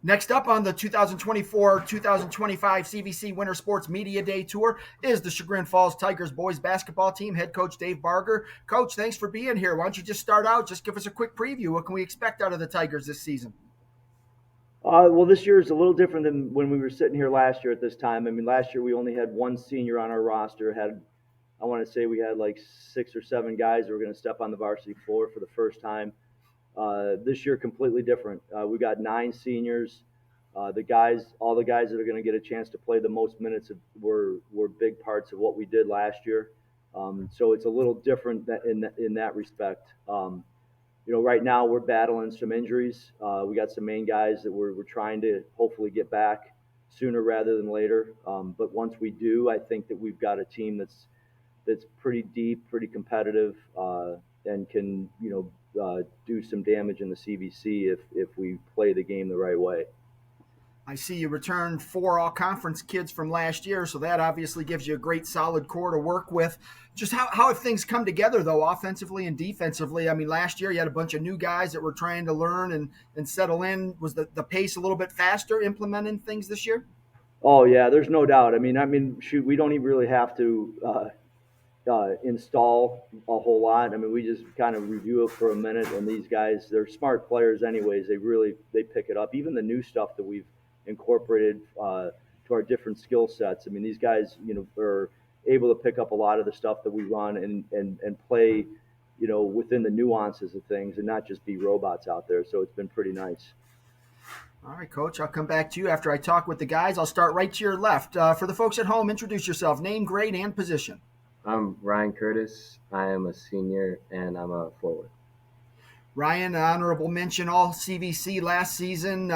Next up on the 2024-2025 CVC Winter Sports Media Day Tour is the Chagrin Falls Tigers boys basketball team. Head coach Dave Barger. Coach, thanks for being here. Why don't you just start out? Just give us a quick preview. What can we expect out of the Tigers this season? Well, this year is a little different than when we were sitting here last year at this time. I mean, last year we only had one senior on our roster. I want to say we had like 6 or 7 guys that were going to step on the varsity floor for the first time. This year, completely different. We got 9 seniors. All the guys that are going to get a chance to play the most minutes were big parts of what we did last year. So it's a little different in that respect. Right now we're battling some injuries. We got some main guys that we're trying to hopefully get back sooner rather than later. But once we do, I think that we've got a team that's pretty deep, pretty competitive, and can do some damage in the CVC if we play the game the right way. I see you returned 4 all-conference kids from last year, so that obviously gives you a great solid core to work with. Just how have things come together, though, offensively and defensively? I mean, last year you had a bunch of new guys that were trying to learn and settle in. Was the pace a little bit faster implementing things this year? Oh yeah, there's no doubt. I mean, shoot, we don't even really have to install a whole lot. I mean, we just kind of review it for a minute, and these guys, they're smart players, anyways. They pick it up. Even the new stuff that we've incorporated to our different skill sets. I mean, these guys, are able to pick up a lot of the stuff that we run and play, within the nuances of things, and not just be robots out there. So it's been pretty nice. All right, Coach, I'll come back to you after I talk with the guys. I'll start right to your left. For the folks at home, introduce yourself, name, grade, and position. I'm Ryan Curtis. I am a senior and I'm a forward. Ryan, honorable mention all CVC last season.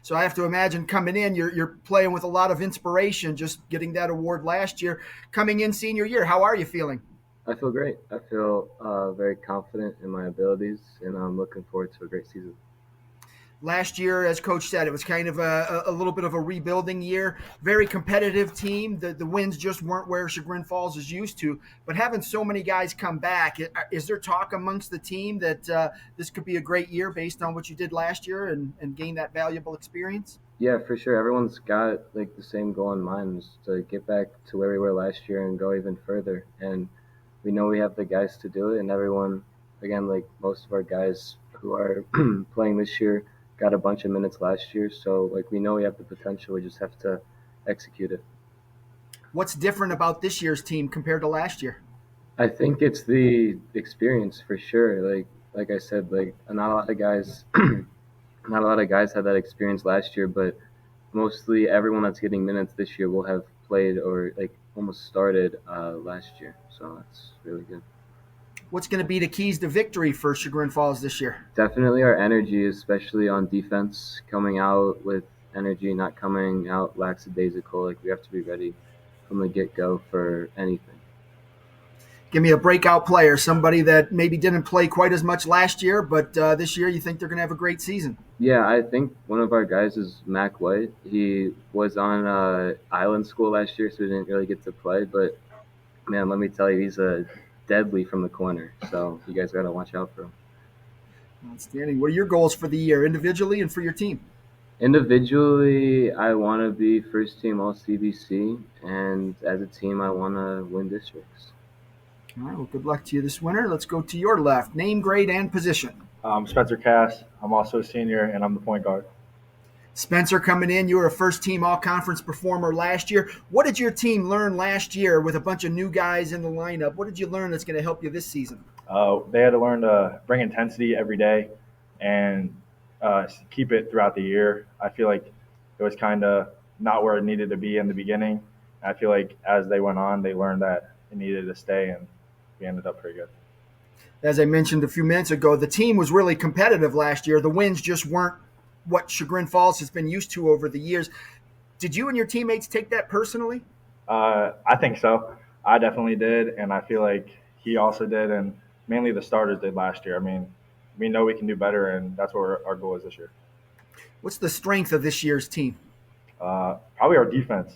So I have to imagine coming in, you're playing with a lot of inspiration, just getting that award last year. Coming in senior year, how are you feeling? I feel great. I feel very confident in my abilities and I'm looking forward to a great season. Last year, as Coach said, it was kind of a little bit of a rebuilding year. Very competitive team. The wins just weren't where Chagrin Falls is used to. But having so many guys come back, is there talk amongst the team that this could be a great year based on what you did last year and gain that valuable experience? Yeah, for sure. Everyone's got like the same goal in mind, is to get back to where we were last year and go even further. And we know we have the guys to do it. And everyone, again, like most of our guys who are playing this year, got a bunch of minutes last year. So like we know we have the potential. We just have to execute it. What's different about this year's team compared to last year? I think it's the experience for sure. Like I said, like not a lot of guys, not a lot of guys had that experience last year, but mostly everyone that's getting minutes this year will have played or like almost started last year. So that's really good. What's going to be the keys to victory for Chagrin Falls this year? Definitely our energy, especially on defense, coming out with energy, not coming out lackadaisical. Like we have to be ready from the get go for anything. Give me a breakout player, somebody that maybe didn't play quite as much last year, but this year you think they're going to have a great season. Yeah, I think one of our guys is Mac White. He was on island school last year, so he didn't really get to play. But man, let me tell you, he's a deadly from the corner. So you guys got to watch out for him. Outstanding. What are your goals for the year, individually and for your team? Individually, I want to be first team All CVC, and as a team, I want to win districts. All right. Well, good luck to you this winter. Let's go to your left. Name, grade, and position. I'm Spencer Cass. I'm also a senior, and I'm the point guard. Spencer coming in. You were a first team all conference performer last year. What did your team learn last year with a bunch of new guys in the lineup? What did you learn that's going to help you this season? They had to learn to bring intensity every day and keep it throughout the year. I feel like it was kind of not where it needed to be in the beginning. I feel like as they went on, they learned that it needed to stay, and we ended up pretty good. As I mentioned a few minutes ago, the team was really competitive last year. The wins just weren't what Chagrin Falls has been used to over the years. Did you and your teammates take that personally? I think so. I definitely did, and I feel like he also did, and mainly the starters did last year. I mean, we know we can do better, and that's what our goal is this year. What's the strength of this year's team? Probably our defense.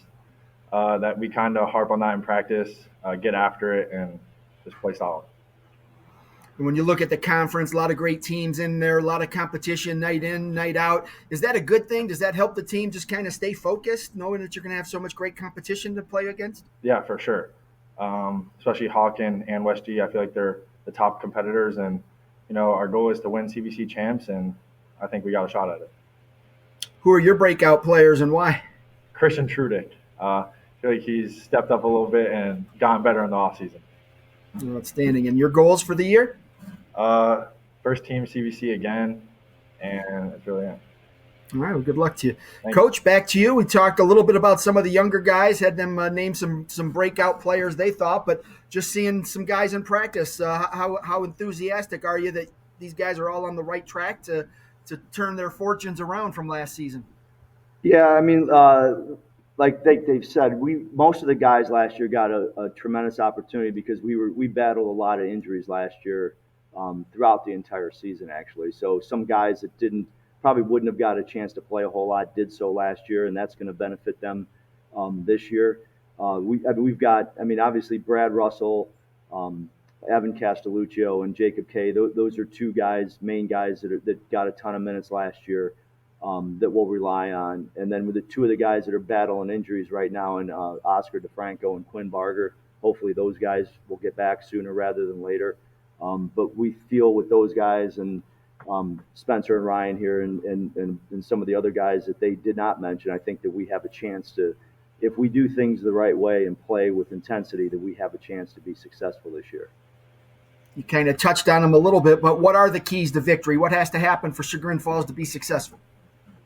That we kind of harp on that in practice, get after it, and just play solid. And when you look at the conference, a lot of great teams in there, a lot of competition night in, night out. Is that a good thing? Does that help the team just kind of stay focused, knowing that you're going to have so much great competition to play against? Yeah, for sure. Especially Hawken and West G, I feel like they're the top competitors, and our goal is to win CVC champs, and I think we got a shot at it. Who are your breakout players and why? Christian Trudick, I feel like he's stepped up a little bit and gotten better in the offseason. Outstanding. And your goals for the year? First team CVC again, and that's really it. All right, well, good luck to you. Thank Coach, back to you. We talked a little bit about some of the younger guys, had them name some breakout players they thought, but just seeing some guys in practice, how enthusiastic are you that these guys are all on the right track to turn their fortunes around from last season? Yeah, I mean, like they've said, most of the guys last year got a tremendous opportunity because we battled a lot of injuries last year throughout the entire season, actually. So some guys that probably wouldn't have got a chance to play a whole lot did so last year, and that's going to benefit them this year. We've got, obviously Brad Russell, Evan Castelluccio, and Jacob Kay. Those are two main guys that got a ton of minutes last year. That we'll rely on. And then with the two of the guys that are battling injuries right now, and Oscar DeFranco and Quinn Barger, hopefully those guys will get back sooner rather than later. But we feel with those guys and Spencer and Ryan here and some of the other guys that they did not mention, I think that we have a chance to, if we do things the right way and play with intensity, that we have a chance to be successful this year. You kind of touched on them a little bit, but what are the keys to victory? What has to happen for Chagrin Falls to be successful?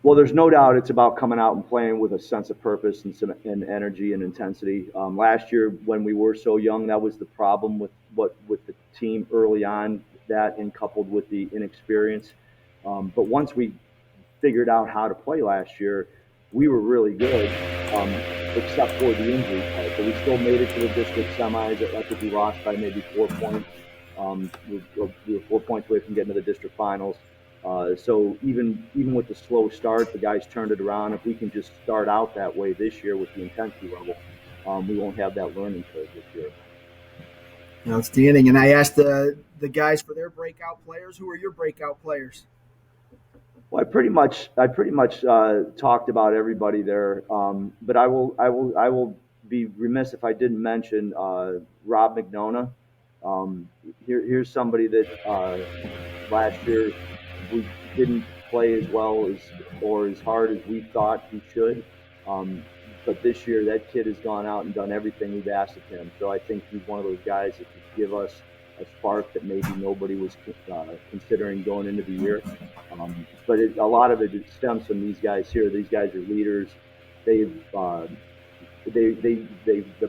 Well, there's no doubt it's about coming out and playing with a sense of purpose and energy and intensity. Last year, when we were so young, that was the problem with the team early on, that and coupled with the inexperience. But once we figured out how to play last year, we were really good, except for the injury part. But we still made it to the district semis. I think we lost by maybe 4 points. We were 4 points away from getting to the district finals. So even with the slow start, the guys turned it around. If we can just start out that way this year with the intensity level, we won't have that learning curve this year. Outstanding. And I asked the guys for their breakout players. Who are your breakout players? Well, I pretty much talked about everybody there, but I will be remiss if I didn't mention Rob McDonough. Here's somebody that last year we didn't play as well or as hard as we thought he should. But this year, that kid has gone out and done everything we've asked of him. So I think he's one of those guys that could give us a spark that maybe nobody was considering going into the year. But a lot of it stems from these guys here. These guys are leaders. The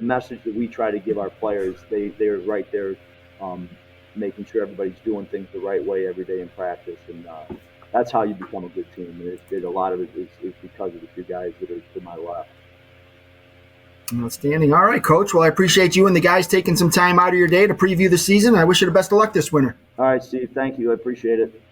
message that we try to give our players, they're right there, making sure everybody's doing things the right way every day in practice, and that's how you become a good team. And a lot of it is because of the two guys that are to my left. Outstanding. All right, Coach. Well, I appreciate you and the guys taking some time out of your day to preview the season. I wish you the best of luck this winter. All right, Steve. Thank you. I appreciate it.